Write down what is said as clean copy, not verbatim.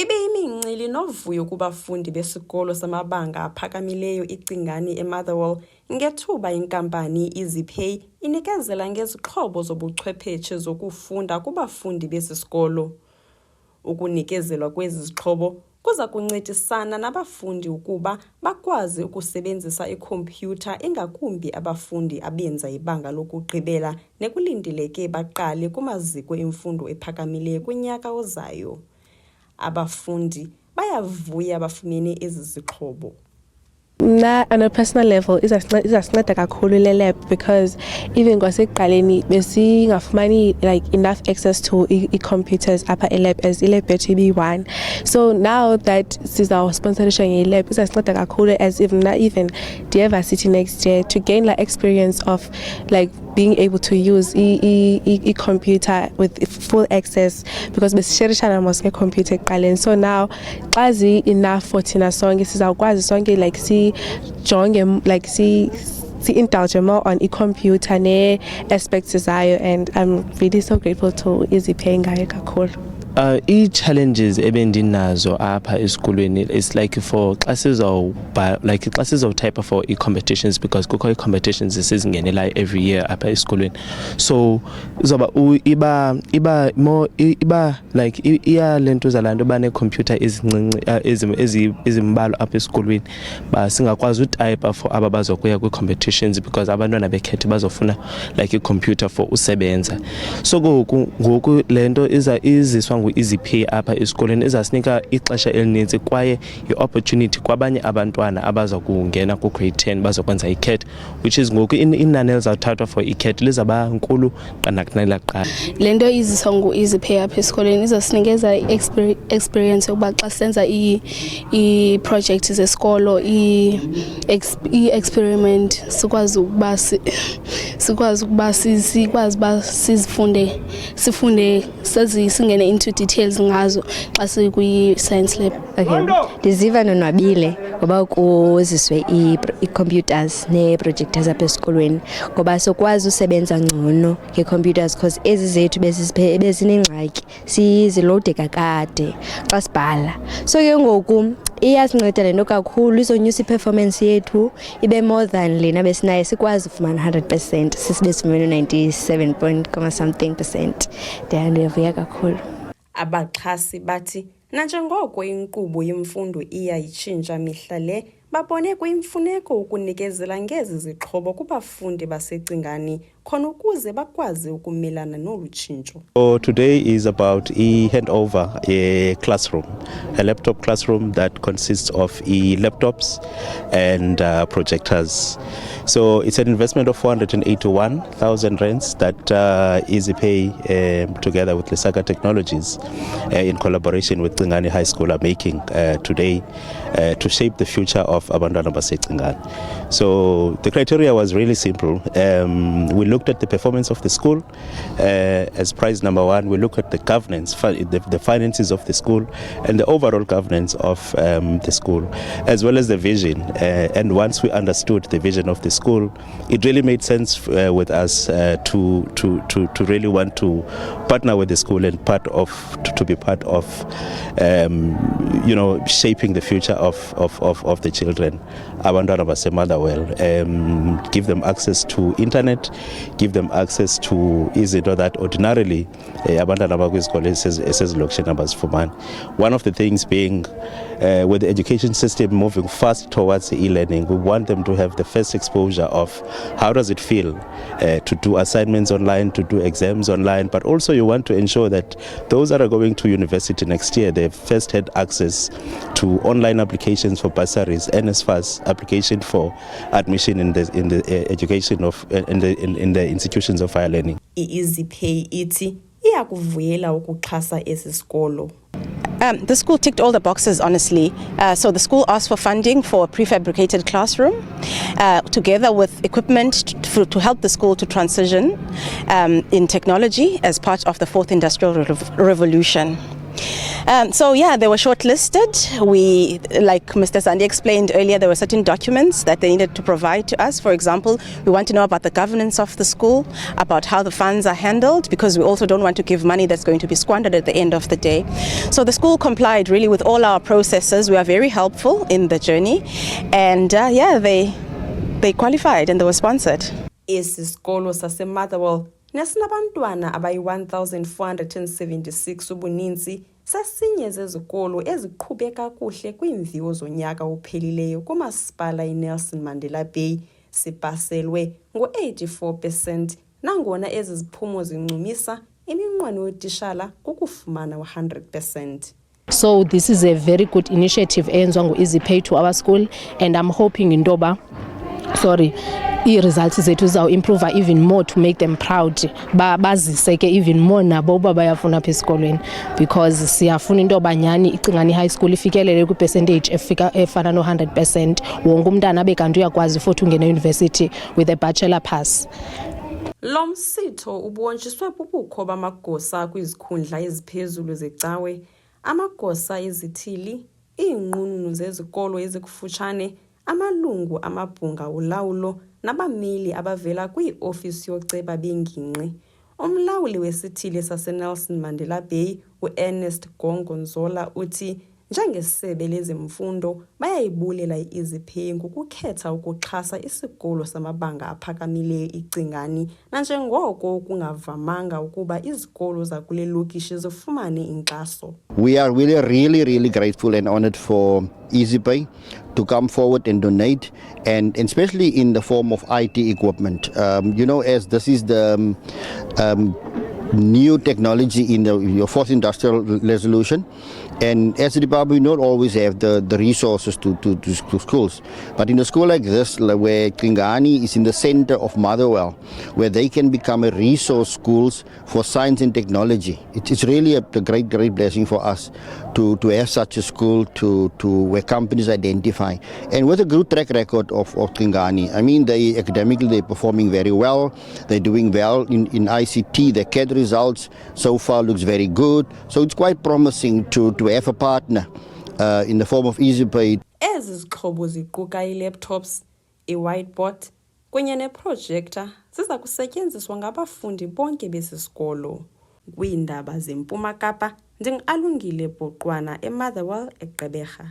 Ibeyimincili novuyo kubafundi besikolo samabanga aphakamileyo iCingane eMotherwell ngethuba inkampani i-EasyPay inikezela ngezixhobo zobuchwephetshe zokufunda kubafundi besisikolo. Ukunikezelwa kwezi zixhobo kuza kuncedisana nabafundi ukuba bakwazi ukusebenzisa ikhompyutha ingakumbi abafundi abenza ibanga lokugqibela nekulindeleke baqale kumaziko emfundo ephakamileyo kunyaka ozayo. Abafundi bayavuya bafumene ezi zixhobo. On a personal level, izasinceda kakhulu le lab because even kwasekuqaleni besingafumani like enough access to computers apha lab as lab bethu ibi-1. So now that sizawusponsorisha nge-lab izasinceda kakhulu as even the next year to gain like experience of like being able to use computer with full access because besisherishana mos nge-computer ekuqaleni. So now xa enough for thina sonke sizawukwazi sonke like sijonge like si-indulge more on i-computer ne-aspects zayo, and I'm really so grateful to EasyPay ngayo kakhulu. I-challenges ebendinazo apha esikolweni is like for classes type for i-competitions because kukho i-competitions esizingenelayo every year apha esikolweni. So izoba iba like iya lento zalanto bane-computer ezincinci ezimbalwa apha esikolweni singakwazi utype for aba bazokuya kwi-competitions because abantwana bekhethe bazofuna like i-computer for usebenza. So ngoku lento iziswa ngu-EasyPay apha esikolweni izasinika ixesha elininzi kwaye i-opportunity kwabanye abantwana abaza kungena ku-grade 10 bazokwenza i-CAT, which is ngoku inani elizawuthathwa for i-CAT lizaba nkulu kanakunela kuqala. Le nto iziswa ngu-EasyPay apha esikolweni izasinikeza i-experience yokuba xa senza ii-project zesikolo, i-experiment sikwazi ukuba sifunde singene into details ngazo xa sikwi-science lab. Okay, ndiziva ndonwabile ngoba kuziswe ii-computers nee-projectors apha esikolweni ngoba sokwazi usebenza ngcono ngee-computers because ezi zethu bezinengxaki sizilowude kakade xa sibhala. So ke ngoku iyasinceda le nto kakhulu, izonyusa i-performance yethu ibe more than lena besinayo, sikwazi ufumana 100% sisibe sifumene 97 point something percent. Ndiyavuya kakhulu. Abaxhasi bathi nanjengoko inkqubo yemfundo iyayitshintsha mihla le, babone kuyimfuneko ukunikezela ngezi zixhobo kubafundi baseCingane khona ukuze bakwazi ukumelana nolu tshintsho. So today is about a handover a classroom, a laptop classroom that consists of laptops and projectors. So it's an investment of 481,000 rands that EasyPay together with Lesaka Technologies in collaboration with Cingane High School are making today to shape the future of abantwana baseCingane. So the criteria was really simple. We looked at the performance of the school as prize number one. We looked at the governance, the finances of the school and the overall governance of the school, as well as the vision. And once we understood the vision of the school, it really made sense with us to really want to partner with the school and to be part of shaping the future of the children. Abantwana baseMotherwell, give them access to internet, give them access to izinto that ordinarily abantwana bakwisikolo esezilokishini abazifumani. One of the things being with the education system moving fast towards e-learning, we want them to have the first exposure of how does it feel to do assignments online, to do exams online, but also you want to ensure that those that are going to university next year, they've first had access to online applications for bursaries, NSFAS application for admission in the education of in the institutions of higher learning. I-EasyPay ithi iyakuvuyela ukuxhasa esi sikolo. The school ticked all the boxes, honestly. So the school asked for funding for a prefabricated classroom, together with equipment to help the school to transition in technology as part of the fourth industrial revolution. So yeah, they were shortlisted. We, like Mr. Zandi explained earlier, there were certain documents that they needed to provide to us. For example, we want to know about the governance of the school, about how the funds are handled, because we also don't want to give money that's going to be squandered at the end of the day. So the school complied really with all our processes. We are very helpful in the journey, and they qualified and they were sponsored. Isikolo saseMotherwell nesinabantwana abayi-1476 ubuninzi sasinye zezikolo eziqhube kakuhle kwiimviwo zonyaka ophelileyo kumasipala iNelson Mandela Bay. Sipaselwe ngo-84%, nangona ezi ziphumo zincumisa iminqweno yootitshala kukufumana 100%. So this is a very good initiative eyenziwa ngu-EasyPay to our school, and I'm hoping intoba i-results zethu zizawuimprove even more to make them proud, bazise ke even more nabo uba bayafuna apha esikolweni, because siyafuna into yoba nyhani iCingane High School ifikelele kwi-percentage efana no-100%, wonke umntana abe kanti uyakwazi futhi ungena eyunivesithi with a bachelor pass. Lo msitho ubontshiswe bubukho bamagosa kwizikhundla eziphezulu zecawe, amagosa ezithili, iinqununu zezikolo ezikufutshane, amalungu amabhunga olawulo nabameli abavela kwi-ofisi yoceba bengingqi. Umlawuli wesithili saseNelson Mandela Bay, uErnest Gongonzola, uthi njengesebe lezemfundo bayayibulela i-EasyPay ngokukhetha ukuxhasa isikolo samabanga aphakamileyo iCingane, nanjengoko kungavamanga ukuba izikolo zakule lokishi zifumane inkxaso. We are really grateful and honored for EasyPay to come forward and donate, and especially in the form of IT equipment. As this is the new technology in your fourth industrial revolution, and as a department we not always have the resources to schools, but in a school like this, where Cingane is in the center of Motherwell, where they can become a resource schools for science and technology, it's really a great blessing for us to have such a school to where companies identify, and with a good track record of Cingane. I mean, they academically they're performing very well, they're doing well in ICT. The CAD results so far looks very good, so it's quite promising to have a partner in the form of EasyPay. Ezi zixhobo ziquka i-laptops, i-whiteboard kunye neprojector ziza kusetyenziswa ngabafundi bonke besi sikolo. Kwiindaba zeMpuma Kapa, ndingu-Alungile Bhoqwana eMotherwell eGqeberha.